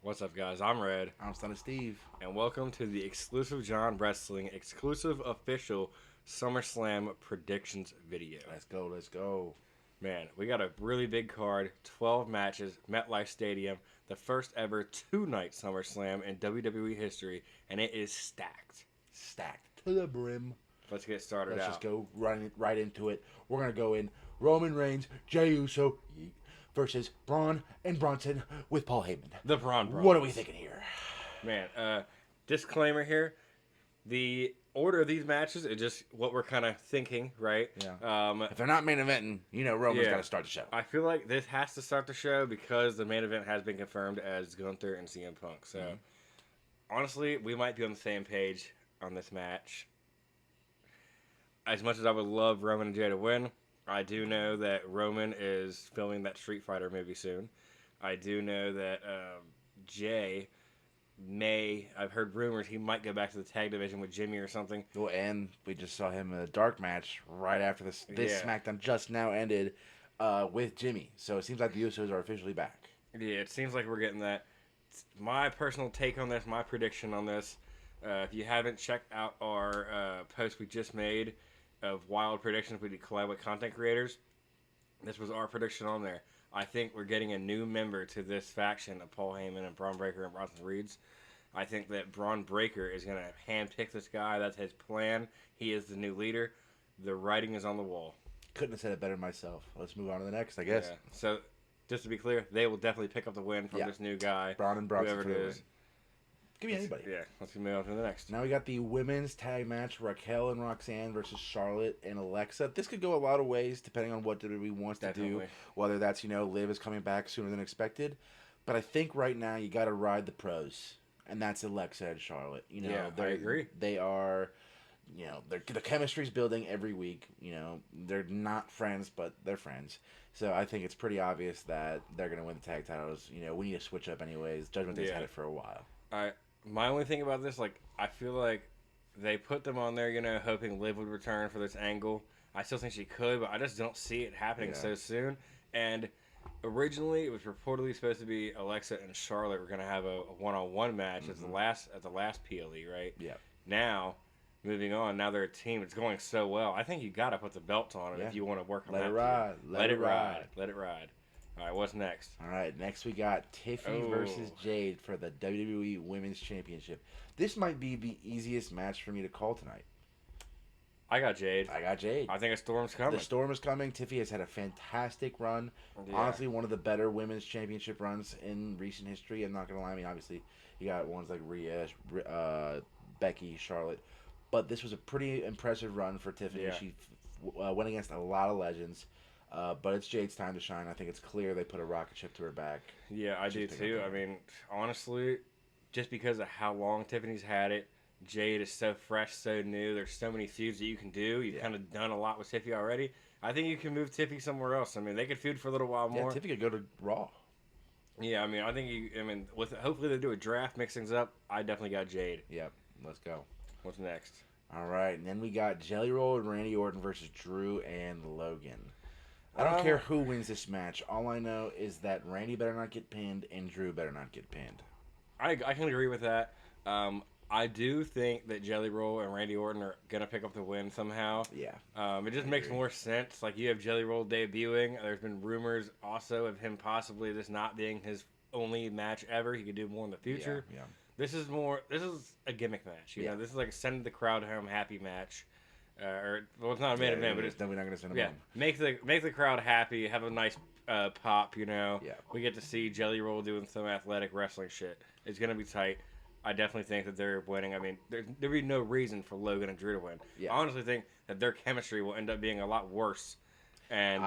What's up, guys? I'm Red, I'm STUNNA Steve. and welcome to the exclusive John Wrestling exclusive official Summerslam predictions video. Let's go. Man, we got a really big card, 12 matches, MetLife Stadium, the first ever two-night SummerSlam in WWE history, and it is stacked. Stacked to the brim. Let's get started Let's out. just go right into it. We're going to go in Roman Reigns, Jey Uso versus Braun and Bronson with Paul Heyman. The Braun Brothers. What are we thinking here? Man, disclaimer here. The order of these matches is just what we're kind of thinking, right? Yeah. If they're not main eventing, Roman's got to start the show. I feel like this has to start the show because the main event has been confirmed as Gunther and CM Punk. So, honestly, we might be on the same page on this match. As much as I would love Roman and Jey to win, I do know that Roman is filming that Street Fighter movie soon. I do know that Jey I've heard rumors he might go back to the tag division with Jimmy or something. Well, and we just saw him in a dark match right after this SmackDown just now ended with Jimmy. So it seems like the Usos are officially back. Yeah, it seems like we're getting that. My personal take on this, my prediction on this, if you haven't checked out our post we just made of wild predictions we did collab with content creators, this was our prediction on there. I think we're getting a new member to this faction of Paul Heyman and Braun Breaker and Bronson Reeds. I think that Braun Breaker is going to handpick this guy. That's his plan. He is the new leader. The writing is on the wall. Couldn't have said it better myself. Let's move on to the next, I guess. Yeah. So, just to be clear, they will definitely pick up the win from this new guy. Braun and Bronson whoever for the it is. win. Could be anybody. Yeah, let's move on to the next. Now we got the women's tag match, Raquel and Roxanne versus Charlotte and Alexa. This could go a lot of ways depending on what WWE wants to do. Whether that's, Liv is coming back sooner than expected. But I think right now you got to ride the pros. And that's Alexa and Charlotte. I agree. They are, the chemistry's building every week. They're not friends, but they're friends. So I think it's pretty obvious that they're going to win the tag titles. We need to switch up anyways. Judgment Day's had it for a while. My only thing about this, I feel like they put them on there, hoping Liv would return for this angle. I still think she could, but I just don't see it happening so soon. And originally, it was reportedly supposed to be Alexa and Charlotte were going to have a one-on-one match at the last PLE, right? Yeah. Now, moving on, now they're a team. It's going so well. I think you got to put the belts on it if you want to work on that. Let it ride. Let it ride. All right, what's next? All right, next we got Tiffany versus Jade for the WWE Women's Championship. This might be the easiest match for me to call tonight. I got Jade. I think a storm's coming. The storm is coming. Tiffany has had a fantastic run. Yeah. Honestly, one of the better women's championship runs in recent history. I'm not going to lie. I mean, obviously, you got ones like Rhea, Becky, Charlotte. But this was a pretty impressive run for Tiffany. Yeah. She went against a lot of legends. But it's Jade's time to shine. I think it's clear they put a rocket ship to her back. Yeah, I do too. I mean, honestly, just because of how long Tiffany's had it, Jade is so fresh, so new. There's so many feuds that you can do. You've kind of done a lot with Tiffany already. I think you can move Tiffany somewhere else. I mean, they could feud for a little while more. Yeah, Tiffany could go to Raw. Yeah, I mean, hopefully they do a draft, mix things up. I definitely got Jade. Yep, let's go. What's next? All right, and then we got Jelly Roll and Randy Orton versus Drew and Logan. I don't care who wins this match. All I know is that Randy better not get pinned and Drew better not get pinned. I can agree with that. I do think that Jelly Roll and Randy Orton are going to pick up the win somehow. Yeah. It just makes more sense. Like, you have Jelly Roll debuting. There's been rumors also of him possibly this not being his only match ever. He could do more in the future. Yeah. This is a gimmick match. You know, this is like a send the crowd home happy match. It's not a main event, but it's definitely not going to send them home. Make the crowd happy. Have a nice pop. Yeah. We get to see Jelly Roll doing some athletic wrestling shit. It's gonna be tight. I definitely think that they're winning. I mean, there'd be no reason for Logan and Drew to win. Yeah. I honestly think that their chemistry will end up being a lot worse, and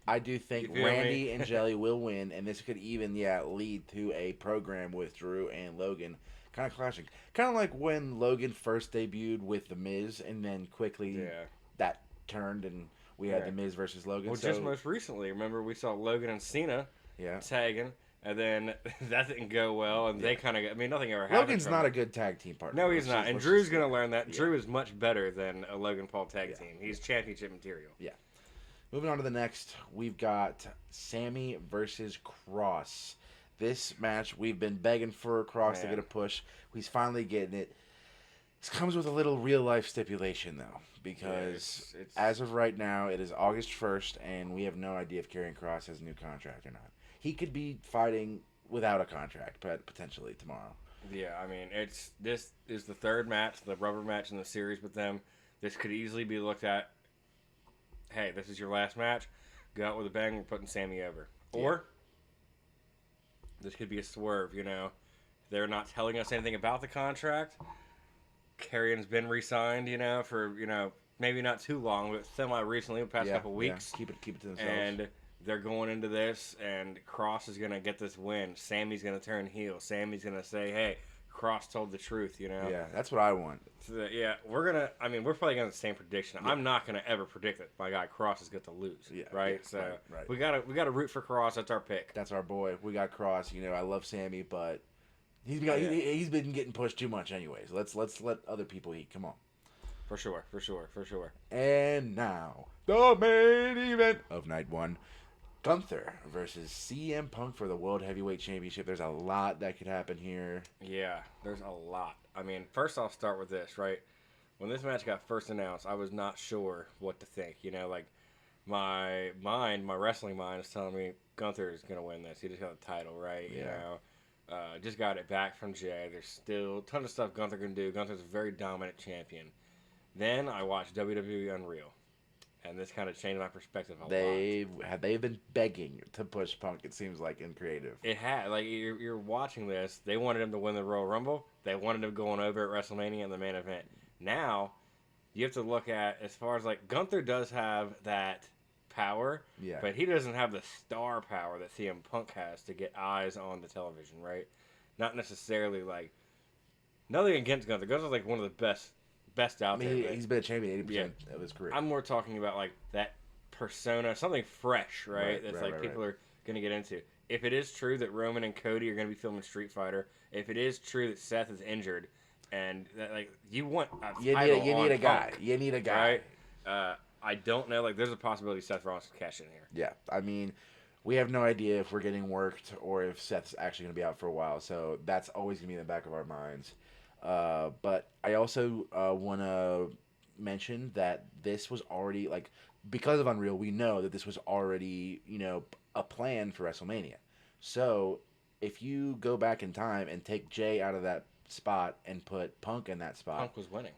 I do think Randy and Jelly will win, and this could even lead to a program with Drew and Logan kind of clashing. Kind of like when Logan first debuted with The Miz, and then quickly that turned, and we had The Miz versus Logan. Well, just most recently, remember we saw Logan and Cena tagging, and then that didn't go well, and they kind of, nothing ever happened. Logan's not a good tag team partner. No, he's not, and Drew's going to learn that. Yeah. Drew is much better than a Logan Paul tag team. He's championship material. Yeah. Moving on to the next, we've got Sammy versus Cross. This match, we've been begging for Cross to Man. get a push. He's finally getting it. This comes with a little real life stipulation, though, because it's as of right now, it is August 1st, and we have no idea if Karrion Kross has a new contract or not. He could be fighting without a contract, potentially tomorrow. Yeah, I mean, this is the third match, the rubber match in the series with them. This could easily be looked at, hey, this is your last match. Go out with a bang, we're putting Sammy over. Yeah. Or this could be a swerve, you know. They're not telling us anything about the contract. Karrion's been re-signed, you know, for, you know, maybe not too long, but semi-recently, the past couple weeks. Yeah. Keep it to themselves. And they're going into this, and Cross is going to get this win. Sammy's going to turn heel. Sammy's going to say, hey, Cross told the truth, you know? Yeah, that's what I want. So we're going to, I mean, we're probably going to the same prediction. Yeah. I'm not going to ever predict that my guy Cross is going to lose, right? Yeah, so right. we gotta root for Cross. That's our pick. That's our boy. We got Cross. You know, I love Sammy, but he's been getting pushed too much anyways. Let's let other people eat. Come on. For sure. And now, the main event of night one. Gunther versus CM Punk for the World Heavyweight Championship. There's a lot that could happen here. Yeah, there's a lot. I mean, first I'll start with this, right? When this match got first announced, I was not sure what to think. You know, like, my wrestling mind is telling me Gunther is going to win this. He just got the title, right? Yeah. You know, just got it back from Jay. There's still a ton of stuff Gunther can do. Gunther's a very dominant champion. Then I watched WWE Unreal. And this kind of changed my perspective a lot. They've been begging to push Punk, it seems like, in creative. It had. Like, you're watching this. They wanted him to win the Royal Rumble. They wanted him going over at WrestleMania in the main event. Now, you have to look at, as far as, like, Gunther does have that power. Yeah. But he doesn't have the star power that CM Punk has to get eyes on the television, right? Not necessarily, like, nothing against Gunther. Gunther's, like, one of the best out there. He's been a champion 80% of his career. I'm more talking about like that persona, something fresh, right? That's people are going to get into. If it is true that Roman and Cody are going to be filming Street Fighter, if it is true that Seth is injured, and that, like, you want a you title need a guy. Punk, you need a guy, right? I don't know. Like, there's a possibility Seth Rollins can cash in here. Yeah, I mean, we have no idea if we're getting worked or if Seth's actually going to be out for a while. So that's always going to be in the back of our minds. But I also want to mention that this was already, like, because of Unreal, we know that this was already, you know, a plan for WrestleMania. So if you go back in time and take Jay out of that spot and put Punk in that spot,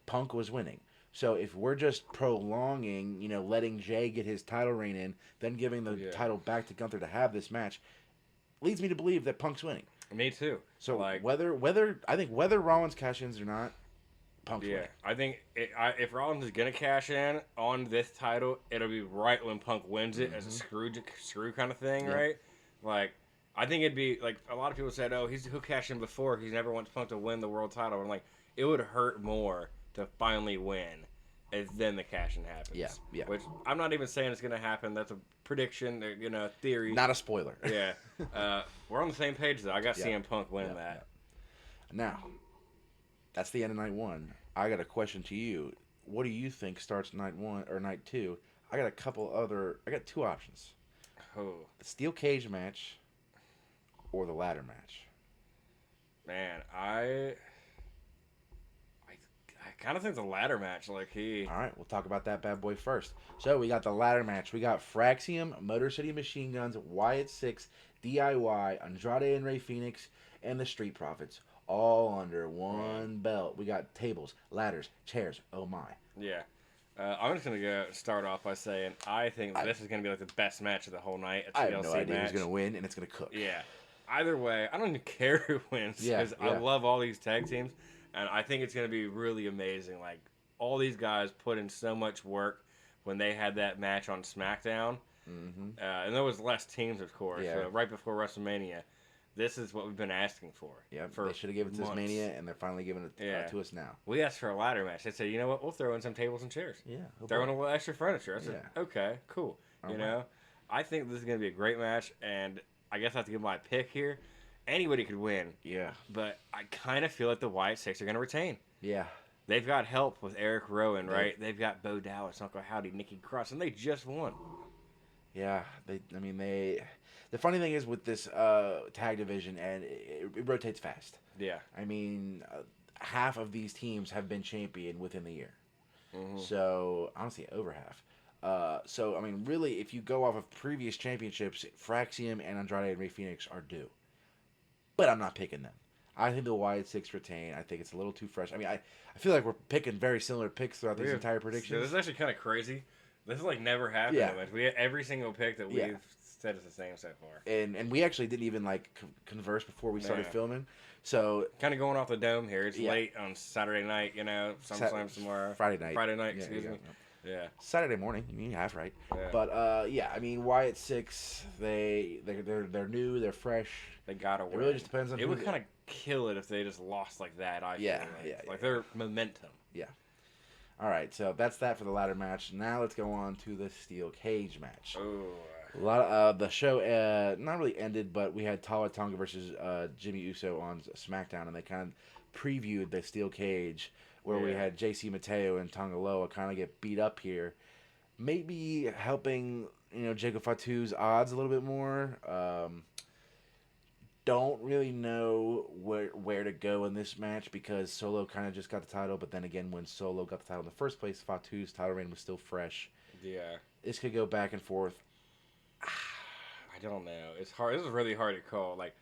Punk was winning. So if we're just prolonging, you know, letting Jay get his title reign in, then giving the title back to Gunther to have this match, leads me to believe that Punk's winning. Me too. So, like, whether Rollins cash-ins or not, Punk's winning. I think if Rollins is gonna cash in on this title, it'll be right when Punk wins it as a screw kind of thing, right? Like, I think it'd be like, a lot of people said, oh, he'll cash in before. He never wants Punk to win the world title. I'm like, it would hurt more to finally win, and then the cash-in happens. Yeah. Which I'm not even saying it's gonna happen. That's a prediction, you know, theory. Not a spoiler. Yeah. We're on the same page though. I got CM Punk winning that. Now, that's the end of night one. I got a question to you. What do you think starts night one or night two? I got two options. Oh. The steel cage match or the ladder match. Man, I kind of think the ladder match, like All right, we'll talk about that bad boy first. So we got the ladder match. We got Fraxium, Motor City Machine Guns, Wyatt Six, DIY, Andrade and Rey Fenix, and the Street Profits, all under one belt. We got tables, ladders, chairs. Oh my. Yeah. I'm just gonna start off by saying I think this is gonna be like the best match of the whole night. I have no idea who's gonna win, and it's gonna cook. Yeah. Either way, I don't even care who wins because I love all these tag teams. And I think it's going to be really amazing. Like, all these guys put in so much work when they had that match on SmackDown. Mm-hmm. And there was less teams, of course. Yeah. Right before WrestleMania. This is what we've been asking for. Yeah, they should have given it to this Mania, and they're finally giving it to us now. We asked for a ladder match. They said, you know what? We'll throw in some tables and chairs. Yeah. Throw in a little extra furniture. I said, okay, cool. You know? I think this is going to be a great match, and I guess I have to give my pick here. Anybody could win. Yeah. But I kind of feel like the Wyatt Six are going to retain. Yeah. They've got help with Eric Rowan, right? They've got Bo Dallas, Uncle Howdy, Nikki Cross, and they just won. Yeah, the funny thing is with this tag division, and it rotates fast. Yeah. I mean, half of these teams have been champion within the year. Mm-hmm. So honestly, over half. So I mean, really, if you go off of previous championships, Fraxium and Andrade and Rey Fenix are due. But I'm not picking them. I think the Wyatt Six retain. I think it's a little too fresh. I mean, I feel like we're picking very similar picks throughout these entire predictions. This is actually kind of crazy. This is like never happened. Yeah. We every single pick that we've said is the same so far. And we actually didn't even like converse before we started filming. So kind of going off the dome here. It's late on Saturday night. SummerSlam tomorrow. Friday night. Friday night. Excuse me. Yeah. Saturday morning. You mean half right. Yeah. But I mean Wyatt Six. They're new. They're fresh. They gotta win. It really just depends on. It would kind of kill it if they just lost like that. I feel like their momentum. Yeah. All right, so that's that for the ladder match. Now let's go on to the steel cage match. Oh. A lot of the show not really ended, but we had Tala Tonga versus Jimmy Uso on SmackDown, and they kind of previewed the steel cage where we had JC Mateo and Tonga Loa kind of get beat up here, maybe helping Jacob Fatu's odds a little bit more. Don't really know where to go in this match because Solo kind of just got the title, but then again, when Solo got the title in the first place, Fatu's title reign was still fresh. Yeah. This could go back and forth. I don't know. It's hard. This is really hard to call. Like,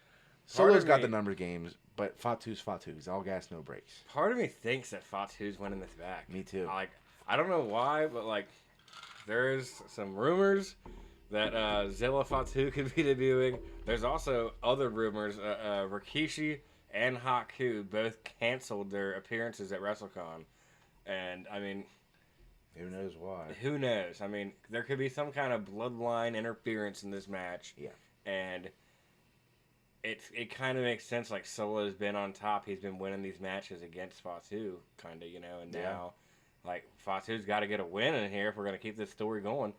Solo's got the number games, but Fatu's Fatu. He's all gas, no brakes. Part of me thinks that Fatu's winning this back. Me too. I don't know why, but there's some rumors that Zilla Fatu could be debuting. There's also other rumors. Rikishi and Haku both canceled their appearances at WrestleCon. And, I mean... Who knows why? Who knows? I mean, there could be some kind of bloodline interference in this match. Yeah. And it kind of makes sense. Like, Solo's been on top. He's been winning these matches against Fatu, kind of, and now, Fatu's got to get a win in here if we're going to keep this story going.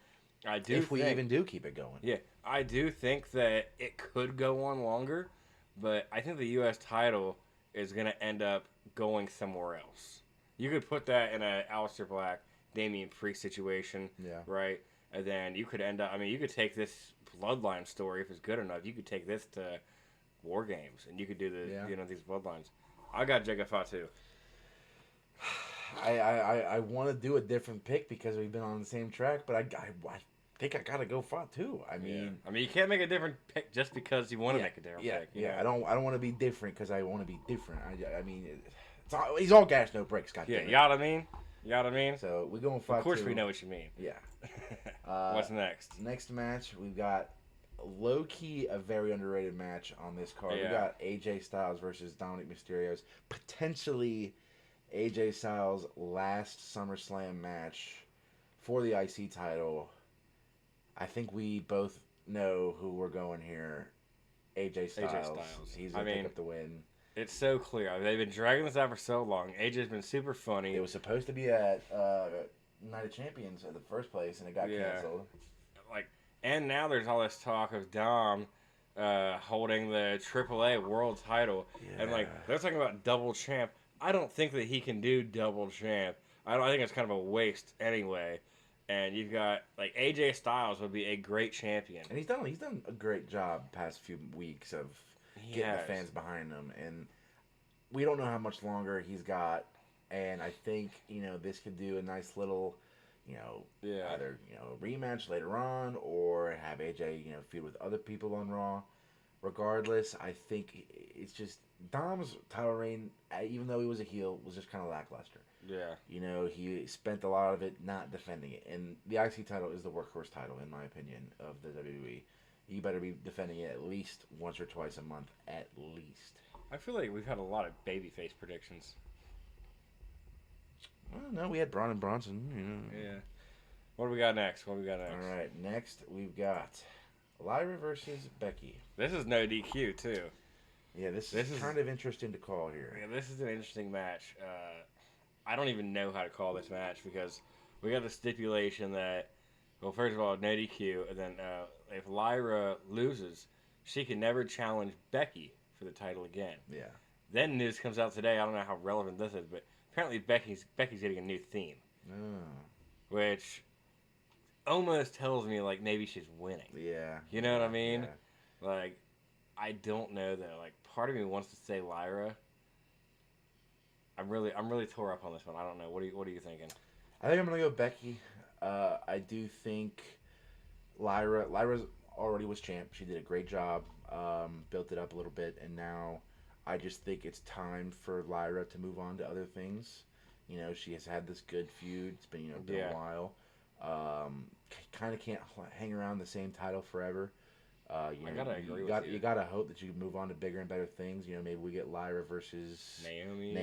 If we even do keep it going. Yeah, I do think that it could go on longer, but I think the U.S. title is going to end up going somewhere else. You could put that in a Aleister Black, Damian Priest situation, right? And then you could end up, you could take this bloodline story, if it's good enough, you could take this to War Games, and you could do these bloodlines. I got Jacob Fatu. I want to do a different pick because we've been on the same track, but I think I gotta go Fatu. I mean, you can't make a different pick just because you want to make a different pick. Yeah. I don't want to be different because I want to be different. I mean, he's all gas, no brakes. You know what I mean? You know what I mean? So we're going Fatu. Of course, we know what you mean. Yeah. What's next? Next match, we've got low key a very underrated match on this card. We got AJ Styles versus Dominic Mysterio's potentially AJ Styles' last SummerSlam match for the IC title. I think we both know who we're going here. AJ Styles. He's going to pick up the win. It's so clear. They've been dragging this out for so long. AJ's been super funny. It was supposed to be at Night of Champions in the first place, and it got canceled. And now there's all this talk of Dom holding the AAA World title. Yeah. And, they're talking about double champ. I don't think that he can do double champ. I think it's kind of a waste anyway. And you've got AJ Styles would be a great champion. And he's done a great job past few weeks of getting the fans behind him. And we don't know how much longer he's got. And I think, this could do a nice little, either, rematch later on or have AJ, feud with other people on Raw. Regardless, I think it's just Dom's title reign, even though he was a heel, was just kind of lackluster. Yeah. He spent a lot of it not defending it. And the IC title is the workhorse title, in my opinion, of the WWE. You better be defending it at least once or twice a month, at least. I feel like we've had a lot of babyface predictions. Well, no, we had Braun and Bronson. Yeah. What do we got next? All right, next we've got Lyra versus Becky. This is no DQ, too. Yeah, this is kind of interesting to call here. Yeah, this is an interesting match. I don't even know how to call this match because we got the stipulation that, well, first of all, no DQ, and then if Lyra loses, she can never challenge Becky for the title again. Yeah. Then news comes out today. I don't know how relevant this is, but apparently Becky's getting a new theme. Oh. Which almost tells me like maybe she's winning. Yeah. You know what I mean? Yeah. Like, I don't know though. Like, part of me wants to say Lyra. I'm really tore up on this one. I don't know. What are you thinking? I think I'm gonna go Becky. I do think Lyra's already was champ. She did a great job. Built it up a little bit, and now I just think it's time for Lyra to move on to other things. You know, she has had this good feud. It's been been Yeah, a while. Kind of can't hang around the same title forever. I gotta agree with got you. you gotta hope that you can move on to bigger and better things. You know, maybe we get Lyra versus Naomi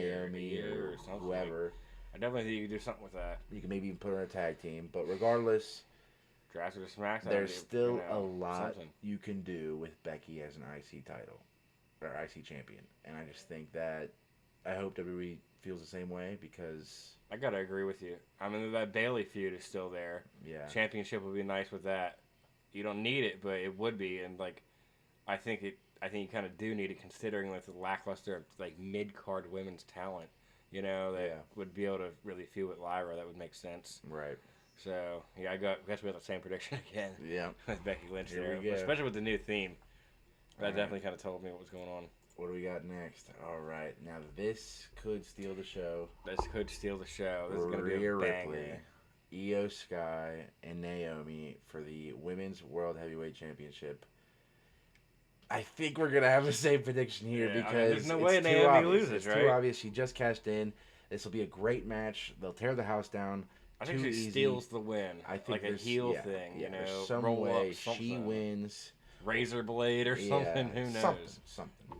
or or something. whoever. I definitely think you could do something with that. You can maybe even put her in a tag team. But regardless, Draft her to SmackDown. there's still a lot something. you can do with Becky as an IC title or IC champion, and I just think that I hope WWE feels the same way because I gotta agree with you. I mean, that Bailey feud is still there. yeah, Championship would be nice with that. You don't need it, but it would be, and like, I think you kind of do need it, considering with the lackluster of like mid card women's talent. You know, that would be able to really feud with Lyra. That would make sense. right. So yeah, guess we have the same prediction again. Yeah, With Becky Lynch Here there, we go. especially with the new theme. That All right. definitely kind of told me what was going on. What do we got next? All right, now this could steal the show. This could steal the show. This is gonna be Rhea a Ripley, banger. Io Sky, and Naomi for the Women's World Heavyweight Championship. I think we're gonna have the same prediction here Yeah, I mean, because there's no it's way too Naomi obvious. loses, It's right? too obvious. She just cashed in. This will be a great match. They'll tear the house down. I think Too she easy. steals the win. I think like a there's- heel yeah, thing, yeah, you know, there's some roll way up, something. she wins. Razor blade or something. Who knows? Something.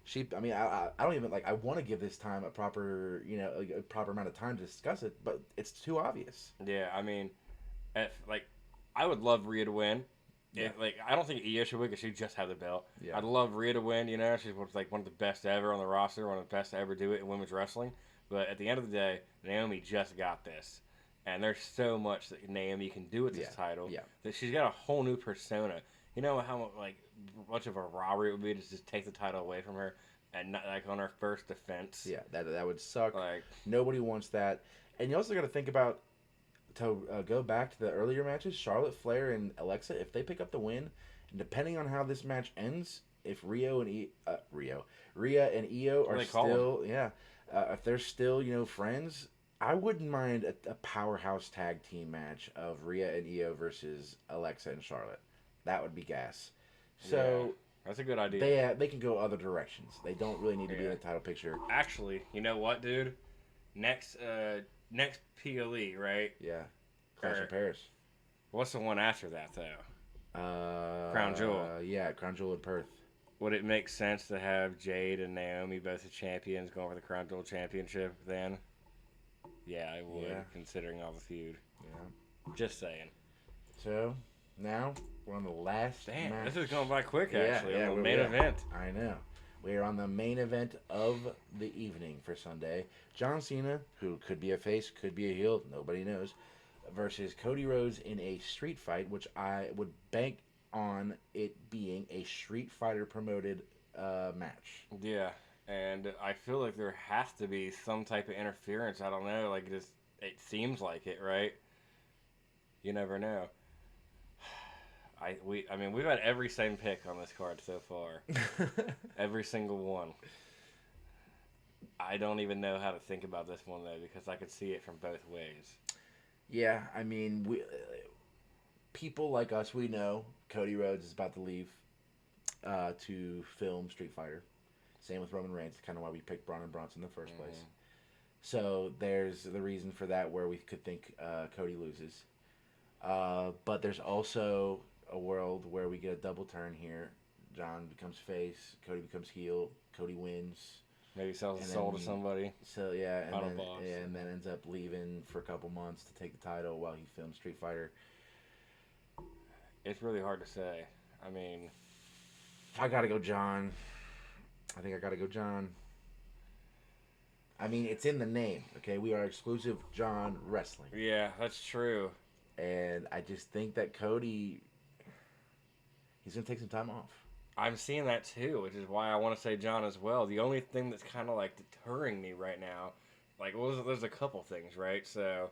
She. I mean, I don't even like. I want to give this time a proper, a proper amount of time to discuss it, but it's too obvious. Yeah, I mean, I would love Rhea to win. Yeah. I don't think Io should win because she just had the belt. Yeah. I'd love Rhea to win. You know, she's like one of the best ever on the roster, one of the best to ever do it in women's wrestling. But at the end of the day, Naomi just got this, and there's so much that Naomi can do with this title. Yeah. That she's got a whole new persona. You know how much of a robbery it would be to just take the title away from her and not like on her first defense. Yeah, that would suck. Like, Nobody wants that. And you also got to think about to go back to the earlier matches, Charlotte Flair and Alexa. If they pick up the win, and depending on how this match ends, if Rhea and Io are they call still if they're still friends, I wouldn't mind a powerhouse tag team match of Rhea and Io versus Alexa and Charlotte. That would be gas. So that's a good idea. they can go other directions. They don't really need to be in the title picture. Actually, you know what, dude? Next PLE, right? Yeah, Clash of Paris. What's the one after that, though? Crown Jewel. Yeah, Crown Jewel in Perth. Would it make sense to have Jade and Naomi both the champions going for the Crown Jewel championship then? Yeah, I would, considering all the feud. Yeah. Just saying. So, now, we're on the last match. This is going by quick, actually. Yeah, on the main event. I know. We are on the main event of the evening for Sunday. John Cena, who could be a face, could be a heel, nobody knows, versus Cody Rhodes in a street fight, which I would bank on it being a Street Fighter promoted match. Yeah, and I feel like there has to be some type of interference. I don't know, like just it seems like it, right? You never know. We've had every same pick on this card so far. Every single one. I don't even know how to think about this one though, because I could see it from both ways. Yeah, I mean, people like us, we know Cody Rhodes is about to leave to film Street Fighter. Same with Roman Reigns. It's kind of why we picked Braun and Bronson in the first place. So there's the reason for that where we could think Cody loses. But there's also a world where we get a double turn here. John becomes face, Cody becomes heel, Cody wins. Maybe sells his soul to somebody. So and then ends up leaving for a couple months to take the title while he films Street Fighter. It's really hard to say. I mean, I gotta go John. I think I gotta go John. I mean, it's in the name, okay? We are exclusive John Wrestling. Yeah, that's true. And I just think that Cody, he's going to take some time off. I'm seeing that too, which is why I want to say John as well. The only thing that's kind of like deterring me right now, there's a couple things, right? So,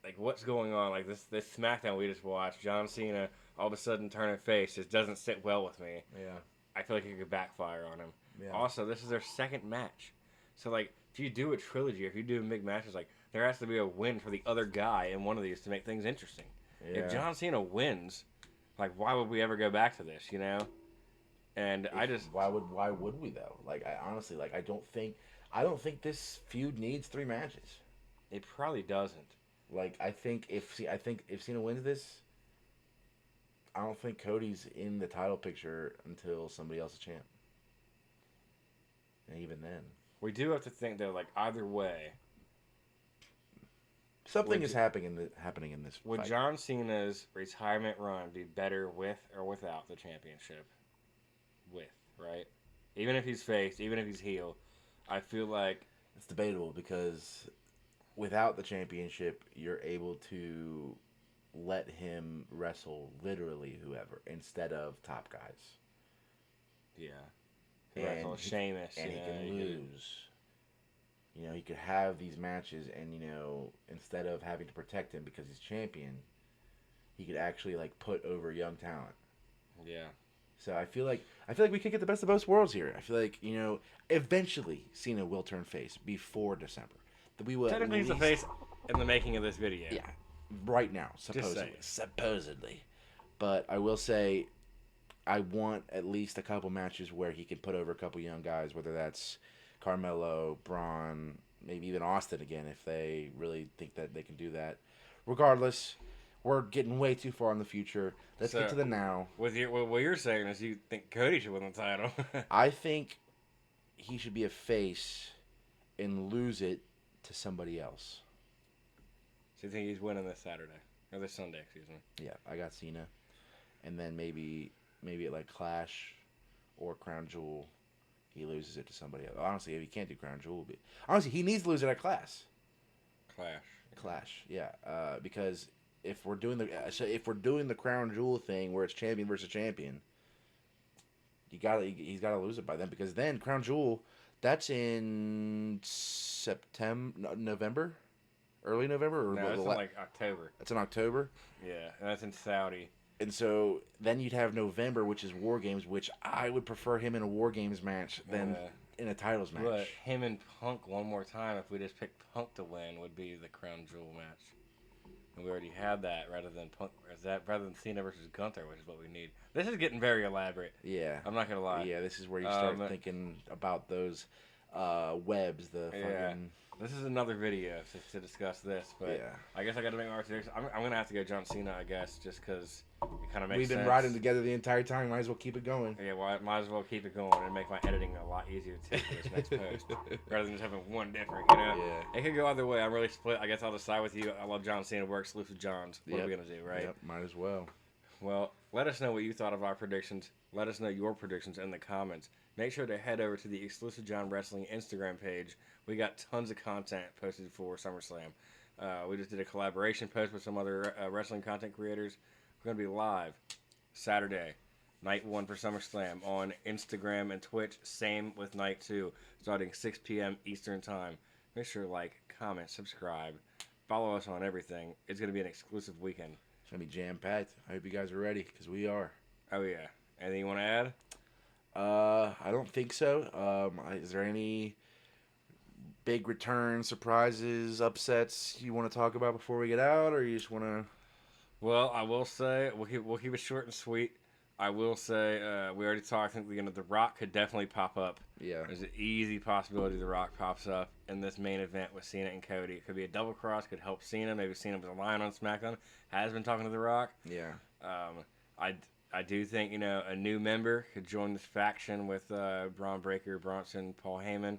like what's going on? Like this SmackDown we just watched, John Cena all of a sudden turning face just doesn't sit well with me. Yeah. I feel like it could backfire on him. Yeah. Also, this is their second match, so like if you do a trilogy, if you do big matches, like there has to be a win for the other guy in one of these to make things interesting. Yeah. If John Cena wins, like why would we ever go back to this? You know? And why would we though? Like I honestly like I don't think this feud needs 3 matches. It probably doesn't. Like I think if Cena wins this, I don't think Cody's in the title picture until somebody else is champ. And even then, We do have to think though, like either way, something is happening in this would fight. John Cena's retirement run be better with or without the championship? With, right? Even if he's face, even if he's heel, I feel like It's debatable because without the championship, you're able to let him wrestle literally whoever instead of top guys. yeah, And Sheamus, and you he know, can you could- lose. You know, he could have these matches, and you know, instead of having to protect him because he's champion, he could actually like put over young talent. yeah. So I feel like we could get the best of both worlds here. I feel like, you know, eventually Cena will turn face before December. That we will Technically, he's the face in the making of this video. Yeah, right now, saying. supposedly. But I will say, I want at least a couple matches where he can put over a couple young guys, whether that's Carmelo, Braun, maybe even Austin again, if they really think that they can do that. Regardless, we're getting way too far in the future. Let's get to the now. What you're saying is you think Cody should win the title. I think he should be a face and lose it to somebody else. So you think he's winning this Saturday or this Sunday? Excuse me. Yeah, I got Cena, and then maybe at like Clash or Crown Jewel, he loses it to somebody else. Honestly, if he can't do Crown Jewel, honestly he needs to lose it at Clash. Yeah, because if we're doing the Crown Jewel thing where it's champion versus champion, he's got to lose it by then, because then Crown Jewel, that's in November, early November, or No, it's in like October. That's in October. Yeah, and that's in Saudi. And so then you'd have November, which is War Games, which I would prefer him in a War Games match than in a titles match. But him and Punk one more time, if we just picked Punk to win, would be the Crown Jewel match. And we already had that rather than Cena versus Gunther, which is what we need. This is getting very elaborate. Yeah. I'm not gonna lie. Yeah, this is where you start thinking about those webs. This is another video to discuss this, but yeah. I guess I got to make my prediction. I'm gonna have to go John Cena, I guess, just because it kind of makes We've been sense. riding together the entire time. Might as well keep it going. Yeah, well, I might as well keep it going and make my editing a lot easier too for this next post, rather than just having one different. You know, Yeah. It could go either way. I'm really split. I guess I'll decide with you. I love John Cena. We're exclusive Johns. What are we gonna do, right? Yep, might as well. Well, let us know what you thought of our predictions. Let us know your predictions in the comments. Make sure to head over to the Exclusive John Wrestling Instagram page. We got tons of content posted for SummerSlam. We just did a collaboration post with some other wrestling content creators. We're going to be live Saturday, night 1 for SummerSlam on Instagram and Twitch. Same with night 2, starting 6 p.m. Eastern Time. Make sure to like, comment, subscribe. Follow us on everything. It's going to be an exclusive weekend. It's going to be jam-packed. I hope you guys are ready, because we are. Oh, yeah. Anything you want to add? I don't think so. Is there any big return surprises, upsets you want to talk about before we get out, or you just want to? Well, I will say we'll keep it short and sweet. I will say we already talked. I think The Rock could definitely pop up. Yeah. There's an easy possibility The Rock pops up in this main event with Cena and Cody. It could be a double cross. Could help Cena. Maybe Cena was a lion on SmackDown. Has been talking to The Rock. Yeah. I do think, a new member could join this faction with Braun Breaker, Bronson, Paul Heyman.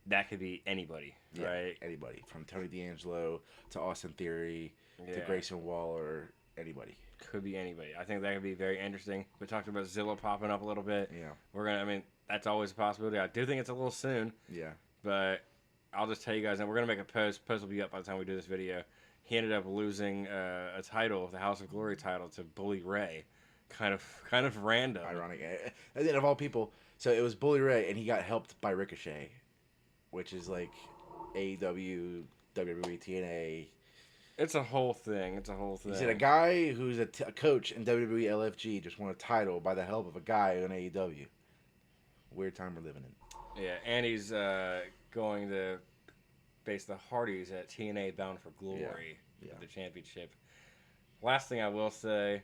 That could be anybody, right? Anybody. From Tony D'Angelo to Austin Theory to Grayson Waller, anybody. Could be anybody. I think that could be very interesting. We talked about Zilla popping up a little bit. Yeah. That's always a possibility. I do think it's a little soon. Yeah. But I'll just tell you guys, and we're going to make a post. Post will be up by the time we do this video. He ended up losing a title, the House of Glory title, to Bully Ray. Kind of random. Ironic. And then of all people, so it was Bully Ray, and he got helped by Ricochet, which is like AEW, WWE, TNA, It's a whole thing. It's a whole thing. He said a guy who's a coach in WWE LFG just won a title by the help of a guy on AEW. Weird time we're living in. Yeah, and he's going to face the Hardys at TNA Bound for Glory for the championship. Last thing I will say,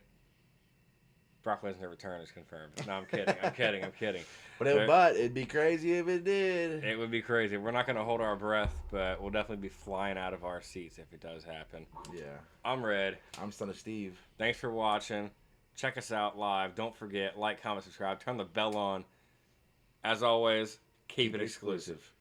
Brock Lesnar return is confirmed. No, I'm kidding. I'm kidding. But it'd be crazy if it did. It would be crazy. We're not going to hold our breath, but we'll definitely be flying out of our seats if it does happen. Yeah. I'm Red. I'm STUNNA Steve. Thanks for watching. Check us out live. Don't forget, like, comment, subscribe, turn the bell on. As always, keep it exclusive.